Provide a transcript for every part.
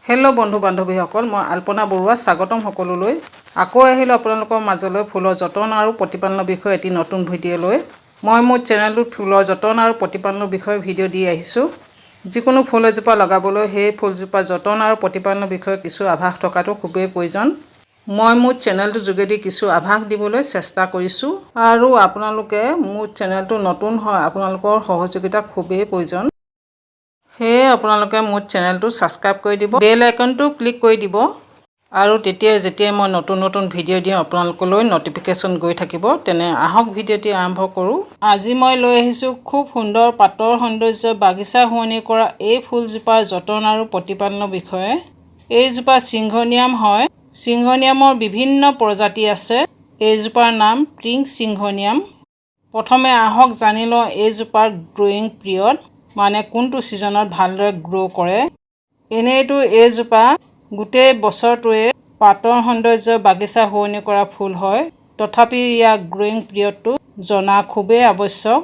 Hello' বন্ধু বান্ধৱীসকল, মই আল্পনা বৰুৱা স্বাগতম সকলোলৈ। আকৌ আহিলোঁ আপোনালোকৰ মাজলৈ ফুলৰ যতন আৰু প্ৰতিপালনৰ বিষয়ে এটি নতুন ভিডিঅ' লৈ। মই মোৰ চেনেলটোত ফুলৰ যতন আৰু প্ৰতিপালনৰ বিষয়ে ভিডিঅ' দি আহিছোঁ। যিকোনো ফুল এজোপা লগাবলৈ সেই ফুলজোপা যতন আৰু প্ৰতিপালনৰ বিষয়ে কিছু আভাস থকাটো খুবেই প্ৰয়োজন। মই মোৰ চেনেলটোৰ যোগেদি কিছু আভাস দিবলৈ চেষ্টা কৰিছোঁ আৰু আপোনালোকে মোৰ চেনেলটো নতুন হয়, আপোনালোকৰ সহযোগিতা খুবেই প্ৰয়োজন। সেয়ে আপোনালোকে মোৰ চেনেলটো ছাবস্ক্ৰাইব কৰি দিব, বেল আইকনটো ক্লিক কৰি দিব আৰু যেতিয়াই মই নতুন ভিডিঅ' দিওঁ আপোনালোকলৈ নটিফিকেশ্যন গৈ থাকিব। তেনে আহক ভিডিঅ'টি আৰম্ভ কৰোঁ। আজি মই লৈ আহিছোঁ খুব সুন্দৰ পাতৰ সৌন্দৰ্য বাগিচা শুৱনি কৰা এই ফুলজোপাৰ যতন আৰু প্ৰতিপালনৰ বিষয়ে। এইজোপা সিংঘনিয়াম হয়। সিংঘনিয়ামৰ বিভিন্ন প্ৰজাতি আছে। এইজোপাৰ নাম পিংক সিংঘনিয়াম। প্ৰথমে আহক জানি লওঁ এইজোপাৰ গ্ৰ'য়িং পিৰিয়ড, মানে কোনটো ছিজনত ভালদৰে গ্ৰ' কৰে। এনেইতো এইজোপা গোটেই বছৰটোৱে পাতৰ সৌন্দৰ্য বাগিচা শুৱনি কৰা ফুল হয়, তথাপি ইয়াৰ গ্ৰ'য়িং পিৰিয়ডটো জনা খুবেই আৱশ্যক।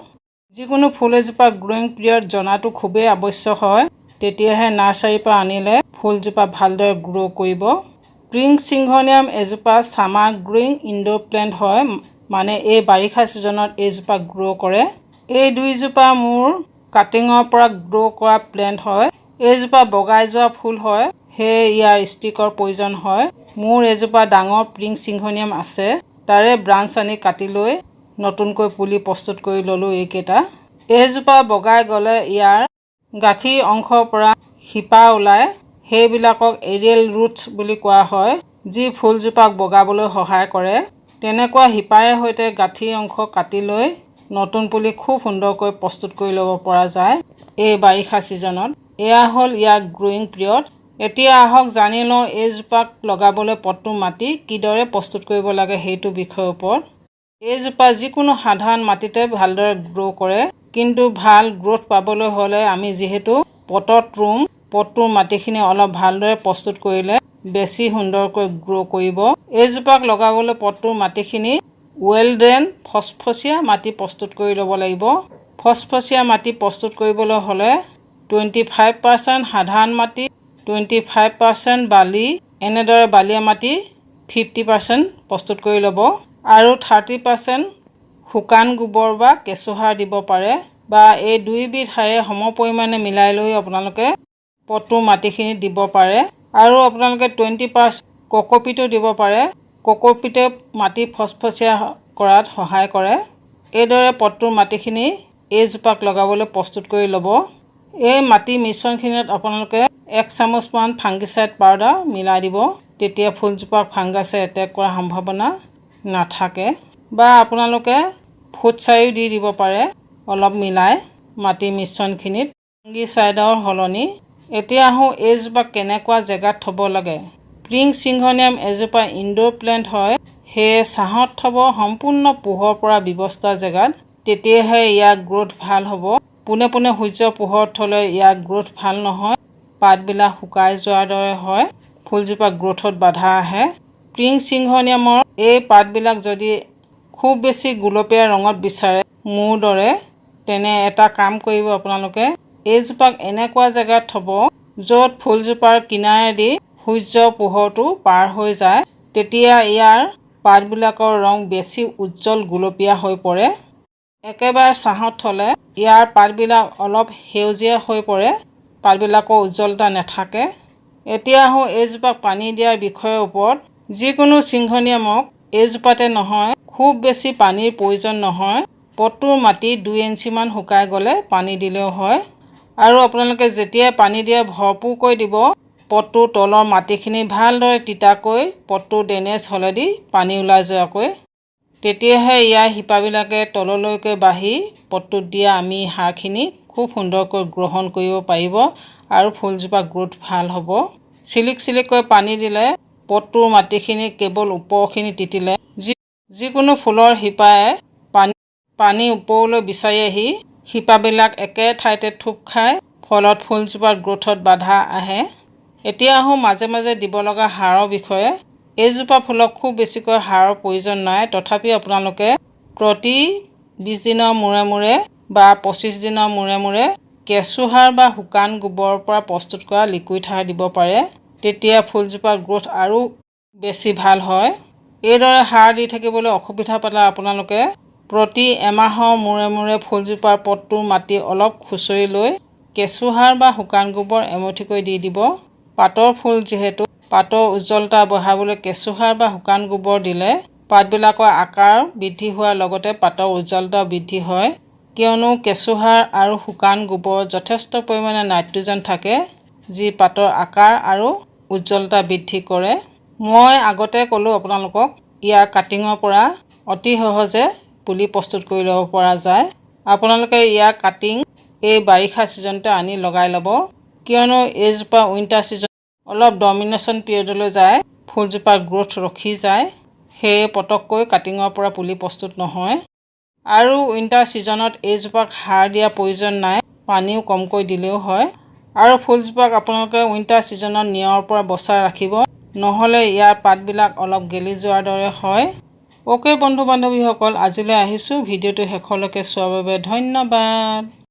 যিকোনো ফুল এজোপা গ্ৰ'য়িং পিৰিয়ড জনাটো খুবেই আৱশ্যক হয়, তেতিয়াহে নাৰ্চাৰীৰ পৰা আনিলে ফুলজোপা ভালদৰে গ্ৰ' কৰিব। পিংক সিংঘনিয়াম এজোপা ছামাৰ গ্ৰ'য়িং ইনড'ৰ প্লেণ্ট হয়, মানে এই বাৰিষা ছিজনত এইজোপা গ্ৰ' কৰে। এই দুইজোপা মোৰ কাটিঙৰ পৰা গ্ৰ' কৰা প্লেণ্ট হয়। এইজোপা বগাই যোৱা ফুল হয়, সেয়ে ইয়াৰ ষ্টিকৰ প্ৰয়োজন হয়। মোৰ এজোপা ডাঙৰ পিংক সিংঘনিয়াম আছে, তাৰে ব্ৰাঞ্চ আনি কাটি লৈ নতুনকৈ পুলি প্ৰস্তুত কৰি ল'লোঁ এইকেইটা। এইজোপা বগাই গ'লে ইয়াৰ গাঁঠিৰ অংশৰ পৰা শিপা ওলায়, সেইবিলাকক এৰিয়েল ৰুটছ বুলি কোৱা হয়, যি ফুলজোপাক বগাবলৈ সহায় কৰে। তেনেকুৱা শিপাৰে সৈতে গাঁঠিৰ অংশ কাটি লৈ নতুন পুলি খুব সুন্দৰকৈ প্ৰস্তুত কৰি ল'ব পৰা যায় এই বাৰিষা ছিজনত। এয়া হ'ল ইয়াৰ গ্ৰ'য়িং পিৰিয়ড। এতিয়া আহক জানি লওঁ এইজোপাক লগাবলৈ পট্টু মাটি কিদৰে প্ৰস্তুত কৰিব লাগে সেইটো বিষয়ৰ ওপৰত। এইজোপা যিকোনো সাধাৰণ মাটিতে ভালদৰে গ্ৰ' কৰে, কিন্তু ভাল গ্ৰ'থ পাবলৈ হ'লে আমি যিহেতু পটত ৰুম, পট্টুৰ মাটিখিনি অলপ ভালদৰে প্ৰস্তুত কৰিলে বেছি সুন্দৰকৈ গ্ৰ' কৰিব। এইজোপাক লগাবলৈ পট্টুৰ মাটিখিনি ৱেল ড্ৰেইন ফচফচীয়া মাটি প্ৰস্তুত কৰি ল'ব লাগিব। ফচফচীয়া মাটি প্ৰস্তুত কৰিবলৈ হ'লে 25% সাধাৰণ মাটি, 25% বালি, এনেদৰে বালিয়া মাটি 50% প্ৰস্তুত কৰি ল'ব আৰু 30% শুকান গোবৰ বা কেঁচুসাৰ দিব পাৰে, বা এই দুইবিধ সাৰে সম পৰিমাণে মিলাই লৈ আপোনালোকে পট্টুৰ মাটিখিনি দিব পাৰে। আৰু আপোনালোকে 20% কোকোপিটো দিব পাৰে। কোকোপিটে মাটি ফচফচীয়া কৰাত সহায় কৰে। এইদৰে পট্টুৰ মাটিখিনি এইজোপাক লগাবলৈ প্ৰস্তুত কৰি ল'ব। এই মাটি মিশ্ৰণখিনিত আপোনালোকে 1 চামুচমান ফাংগিচাইড পাউডাৰ মিলাই দিব, তেতিয়া ফুলজোপাক ফাংগাছে এটেক কৰাৰ সম্ভাৱনা নাথাকে। বা আপোনালোকে ফুটছাইও দি দিব পাৰে অলপ মিলাই মাটি মিশ্ৰণখিনিত ফাংগিচাইডৰ সলনি। এতিয়া আহোঁ এইজোপাক কেনেকুৱা জেগাত থ'ব লাগে। পিংক সিংঘনিয়াম এজোপা ইনড'ৰ প্লেণ্ট হয়, সেয়ে ছাঁত থ'ব, সম্পূৰ্ণ পোহৰ পৰা ব্যৱস্থা জেগাত, তেতিয়াহে ইয়াৰ গ্ৰ'থ ভাল হ'ব। পোনে পোনে সূৰ্যৰ পোহৰত থ'লে ইয়াৰ গ্ৰ'থ ভাল নহয়, পাতবিলাক শুকাই যোৱাৰ দৰে হয়, ফুলজোপা গ্ৰ'থত বাধা আহে। পিংক সিংঘনিয়ামৰ এই পাতবিলাক যদি খুব বেছি গুলপীয়া ৰঙত বিচাৰে মোৰ দৰে, তেনে এটা কাম কৰিব আপোনালোকে, এইজোপাক এনেকুৱা জেগাত থ'ব য'ত ফুলজোপাৰ কিনাৰেদি সূৰ্যৰ পোহৰটো পাৰ হৈ যায়, তেতিয়া ইয়াৰ পাতবিলাকৰ ৰং বেছি উজ্জ্বল গুলপীয়া হৈ পৰে। একেবাৰে ছাঁত থ'লে ইয়াৰ পাতবিলাক অলপ সেউজীয়া হৈ পৰে, পাতবিলাকৰ উজ্জ্বলতা নাথাকে। এতিয়া আহোঁ এইজোপাক পানী দিয়াৰ বিষয়ৰ ওপৰত। যিকোনো সিংঘনিয়ামক এইজোপাতে নহয়, খুব বেছি পানীৰ প্ৰয়োজন নহয়। পট্টুৰ মাটি 2 ইঞ্চিমান শুকাই গ'লে পানী দিলেও হয়। আৰু আপোনালোকে যেতিয়াই পানী দিয়ে ভৰপূৰকৈ দিব, পট্টুৰ তলৰ মাটিখিনি ভালদৰে তিতাকৈ পট্টুৰ ড্ৰেইনেজ হ'লেদি পানী ওলাই যোৱাকৈ, তেতিয়াহে ইয়াৰ শিপাবিলাকে তললৈকে বাঢ়ি পট্টুত দিয়া আমি সাৰখিনি খুব সুন্দৰকৈ গ্ৰহণ কৰিব পাৰিব আৰু ফুলজোপা গ্ৰ'থ ভাল হ'ব। চিলিককৈ পানী দিলে পট্টুৰ মাটিখিনি কেৱল ওপৰখিনি তিতিলে যিকোনো ফুলৰ শিপাই পানী ওপৰলৈ বিচাৰি আহি শিপাবিলাক একে ঠাইতে থোপ খায়, ফলত ফুলজোপাৰ গ্ৰ'থত বাধা আহে। এতিয়া আহোঁ মাজে মাজে দিব লগা সাৰৰ বিষয়ে। এইজোপা ফুলক খুব বেছিকৈ সাৰৰ প্ৰয়োজন নাই, তথাপি আপোনালোকে প্ৰতি 20 দিনৰ মূৰে মূৰে বা 25 দিনৰ মূৰে মূৰে কেঁচুসাৰ বা শুকান গোবৰৰ পৰা প্ৰস্তুত কৰা লিকুইড সাৰ দিব পাৰে, তেতিয়া ফুলজোপাৰ গ্ৰোথ আৰু বেছি ভাল হয়। এইদৰে সাৰ দি থাকিবলৈ অসুবিধা পালে আপোনালোকে প্ৰতি এমাহৰ মূৰে মূৰে ফুলজোপাৰ পটটোৰ মাটি অলপ খুচৰি লৈ কেঁচুসাৰ বা শুকান গোবৰ এমুঠিকৈ দি দিব। পাতৰ ফুল যিহেতু পাতৰ উজ্জ্বলতা বঢ়াবলৈ কেঁচুসাৰ বা শুকান গোবৰ দিলে পাতবিলাকৰ আকাৰ বৃদ্ধি হোৱাৰ লগতে পাতৰ উজ্জ্বলতা বৃদ্ধি হয়, কিয়নো কেঁচুসাৰ আৰু শুকান গোবৰত যথেষ্ট পৰিমাণে নাইট্ৰজেন থাকে, যি পাতৰ আকাৰ আৰু উজ্জ্বলতা বৃদ্ধি কৰে। মই আগতে ক'লোঁ আপোনালোকক ইয়াৰ কাটিঙৰ পৰা অতি সহজে পুলি প্ৰস্তুত কৰি ল'ব পৰা যায়। আপোনালোকে ইয়াৰ কাটিং এই বাৰিষা ছিজনতে আনি লগাই ল'ব, কিয়নো এইজোপা উইণ্টাৰ ছিজন অলপ ডমিনেশ্যন পিৰিয়ডলৈ যায়, ফুলজোপাৰ গ্ৰোথ ৰখি যায়, সেয়ে পটককৈ কাটিঙৰ পৰা পুলি প্ৰস্তুত নহয়। আৰু উইণ্টাৰ ছিজনত এইজোপাক সাৰ দিয়াৰ প্ৰয়োজন নাই, পানীও কমকৈ দিলেও হয়। আৰু ফুলজোপাক আপোনালোকে উইণ্টাৰ ছিজনত নিয়ৰৰ পৰা বচাই ৰাখিব, নহ'লে ইয়াৰ পাতবিলাক অলপ গেলি যোৱাৰ দৰে হয়। অ'কে বন্ধু বান্ধৱীসকল, আজিলৈ আহিছোঁ। ভিডিঅ'টো শেষলৈকে চোৱাৰ বাবে ধন্যবাদ।